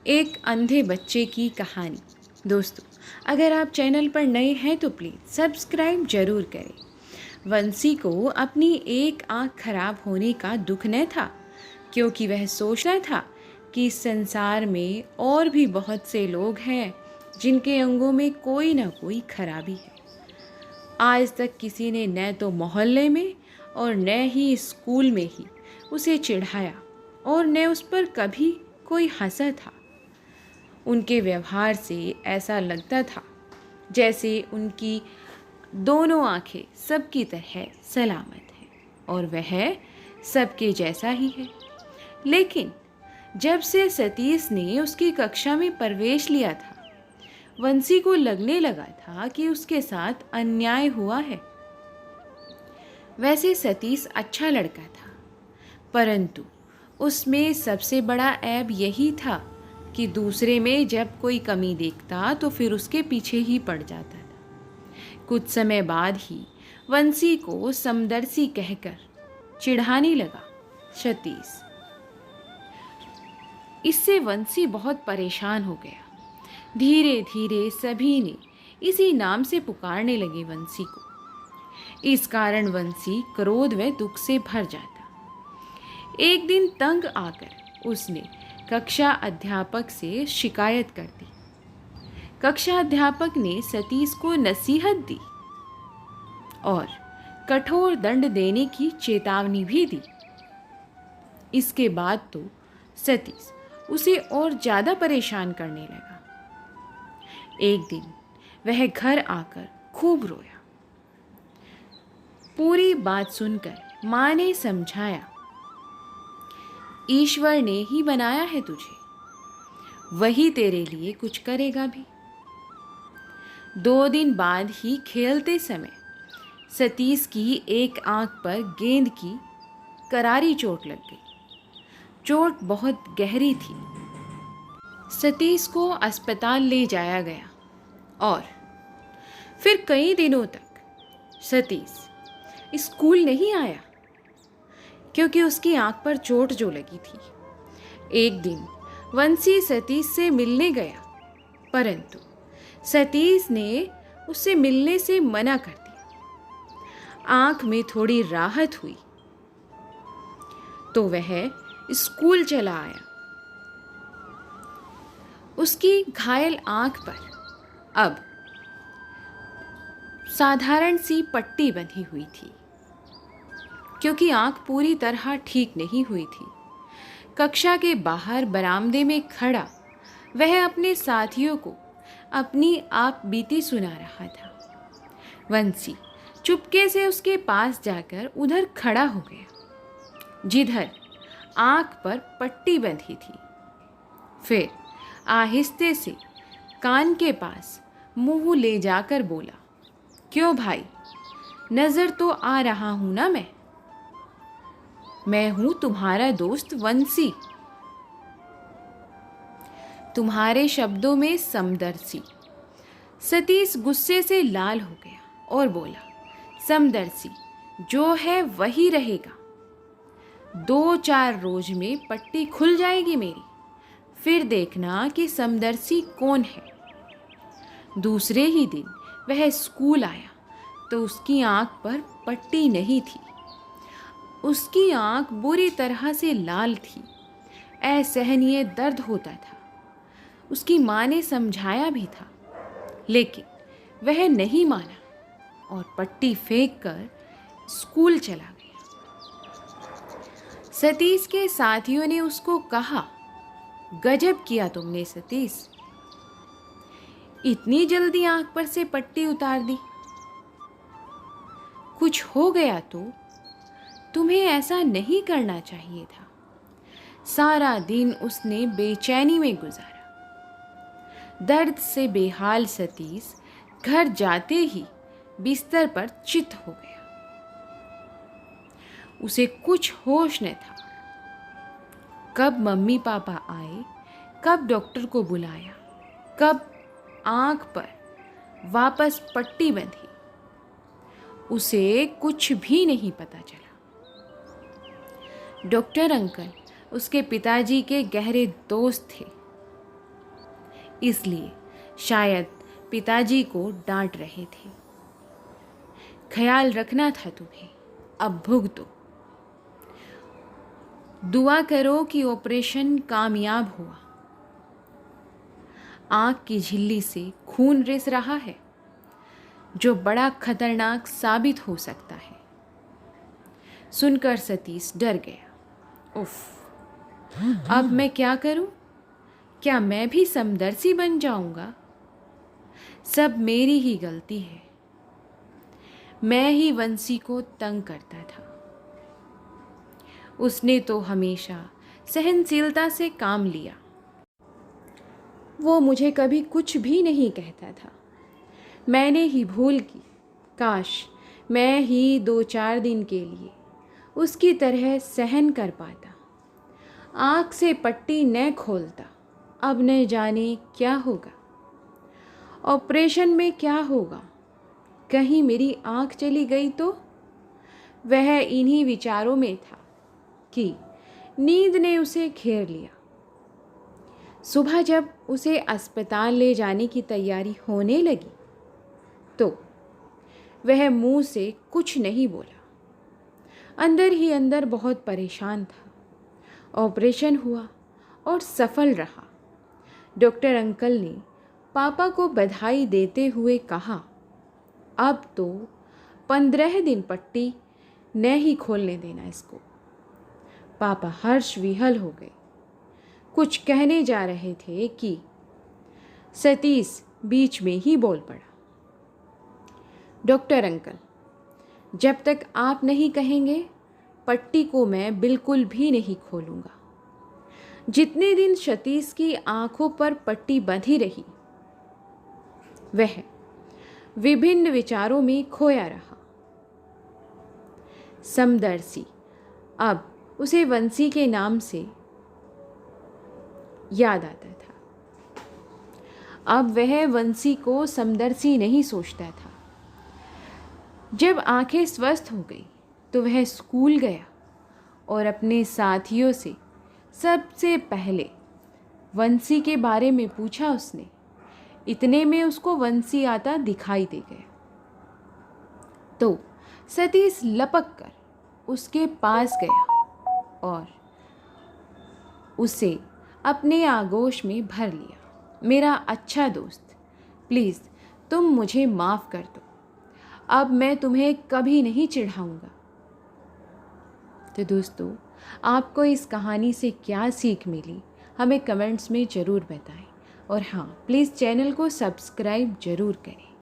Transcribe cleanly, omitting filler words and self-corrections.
एक अंधे बच्चे की कहानी। दोस्तों, अगर आप चैनल पर नए हैं तो प्लीज़ सब्सक्राइब जरूर करें। वंशी को अपनी एक आँख खराब होने का दुख न था, क्योंकि वह सोचता था कि इस संसार में और भी बहुत से लोग हैं जिनके अंगों में कोई ना कोई खराबी है। आज तक किसी ने न तो मोहल्ले में और न ही स्कूल में ही उसे चिढ़ाया और न उस पर कभी कोई हंसा था। उनके व्यवहार से ऐसा लगता था जैसे उनकी दोनों आंखें सबकी तरह सलामत हैं और वह सबके जैसा ही है। लेकिन जब से सतीश ने उसकी कक्षा में प्रवेश लिया था, वंशी को लगने लगा था कि उसके साथ अन्याय हुआ है। वैसे सतीश अच्छा लड़का था, परंतु उसमें सबसे बड़ा ऐब यही था कि दूसरे में जब कोई कमी देखता तो फिर उसके पीछे ही पड़ जाता था। कुछ समय बाद ही वंशी को समदर्शी कहकर चिढ़ाने लगा सतीश। इससे वंशी बहुत परेशान हो गया। धीरे धीरे सभी ने इसी नाम से पुकारने लगे वंशी को। इस कारण वंशी क्रोध व दुख से भर जाता। एक दिन तंग आकर उसने कक्षा अध्यापक से शिकायत कर दी। कक्षा अध्यापक ने सतीश को नसीहत दी और कठोर दंड देने की चेतावनी भी दी। इसके बाद तो सतीश उसे और ज़्यादा परेशान करने लगा। एक दिन वह घर आकर खूब रोया। पूरी बात सुनकर माँ ने समझाया, ईश्वर ने ही बनाया है तुझे, वही तेरे लिए कुछ करेगा भी। 2 दिन बाद ही खेलते समय सतीश की एक आंख पर गेंद की करारी चोट लग गई। चोट बहुत गहरी थी। सतीश को अस्पताल ले जाया गया और फिर कई दिनों तक सतीश स्कूल नहीं आया, क्योंकि उसकी आंख पर चोट जो लगी थी। एक दिन वंशी सतीश से मिलने गया, परंतु सतीश ने उससे मिलने से मना कर दिया। आंख में थोड़ी राहत हुई तो वह स्कूल चला आया। उसकी घायल आंख पर अब साधारण सी पट्टी बंधी हुई थी, क्योंकि आंख पूरी तरह ठीक नहीं हुई थी। कक्षा के बाहर बरामदे में खड़ा वह अपने साथियों को अपनी आप बीती सुना रहा था। वंशी चुपके से उसके पास जाकर उधर खड़ा हो गया जिधर आंख पर पट्टी बंधी थी। फिर आहिस्ते से कान के पास मुंह ले जाकर बोला, क्यों भाई, नजर तो आ रहा हूं ना मैं हूं तुम्हारा दोस्त वंशी। तुम्हारे शब्दों में समदर्शी। सतीश गुस्से से लाल हो गया और बोला, समदर्शी जो है वही रहेगा। 2-4 रोज में पट्टी खुल जाएगी मेरी, फिर देखना कि समदर्शी कौन है। दूसरे ही दिन वह स्कूल आया तो उसकी आंख पर पट्टी नहीं थी। उसकी आंख बुरी तरह से लाल थी। असहनीय दर्द होता था। उसकी माँ ने समझाया भी था, लेकिन वह नहीं माना और पट्टी फेंक कर स्कूल चला गया। सतीश के साथियों ने उसको कहा, गजब किया तुमने सतीश, इतनी जल्दी आंख पर से पट्टी उतार दी। कुछ हो गया तो तुम्हें ऐसा नहीं करना चाहिए था। सारा दिन उसने बेचैनी में गुजारा। दर्द से बेहाल सतीश घर जाते ही बिस्तर पर चित हो गया। उसे कुछ होश न था। कब मम्मी पापा आए, कब डॉक्टर को बुलाया, कब आंख पर वापस पट्टी बंधी, उसे कुछ भी नहीं पता चला। डॉक्टर अंकल उसके पिताजी के गहरे दोस्त थे। इसलिए शायद पिताजी को डांट रहे थे। ख्याल रखना था तुम्हें, अब भुगतो। दुआ करो कि ऑपरेशन कामयाब हुआ। आँख की झिल्ली से खून रिस रहा है, जो बड़ा खतरनाक साबित हो सकता है। सुनकर सतीश डर गया। उफ, अब मैं क्या करूं? क्या मैं भी समदर्शी बन जाऊंगा? सब मेरी ही गलती है। मैं ही वंशी को तंग करता था। उसने तो हमेशा सहनशीलता से काम लिया। वो मुझे कभी कुछ भी नहीं कहता था। मैंने ही भूल की। काश मैं ही 2-4 दिन के लिए उसकी तरह सहन कर पाता, आँख से पट्टी न खोलता। अब न जाने क्या होगा, ऑपरेशन में क्या होगा। कहीं मेरी आँख चली गई तो? वह इन्हीं विचारों में था कि नींद ने उसे घेर लिया। सुबह जब उसे अस्पताल ले जाने की तैयारी होने लगी तो वह मुंह से कुछ नहीं बोला। अंदर ही अंदर बहुत परेशान था। ऑपरेशन हुआ और सफल रहा। डॉक्टर अंकल ने पापा को बधाई देते हुए कहा, अब तो 15 दिन पट्टी न ही खोलने देना इसको। पापा हर्ष विहल हो गए। कुछ कहने जा रहे थे कि सतीश बीच में ही बोल पड़ा। डॉक्टर अंकल, जब तक आप नहीं कहेंगे पट्टी को मैं बिल्कुल भी नहीं खोलूँगा। जितने दिन सतीश की आंखों पर पट्टी बंधी रही, वह विभिन्न विचारों में खोया रहा। समदर्शी अब उसे वंशी के नाम से याद आता था। अब वह वंशी को समदर्शी नहीं सोचता था। जब आंखें स्वस्थ हो गई तो वह स्कूल गया और अपने साथियों से सबसे पहले वंशी के बारे में पूछा उसने। इतने में उसको वंशी आता दिखाई दे गया तो सतीश लपक कर उसके पास गया और उसे अपने आगोश में भर लिया। मेरा अच्छा दोस्त, प्लीज़ तुम मुझे माफ़ कर दो। अब मैं तुम्हें कभी नहीं चिढ़ाऊँगा। तो दोस्तों, आपको इस कहानी से क्या सीख मिली हमें कमेंट्स में ज़रूर बताएं। और हाँ, प्लीज़ चैनल को सब्सक्राइब ज़रूर करें।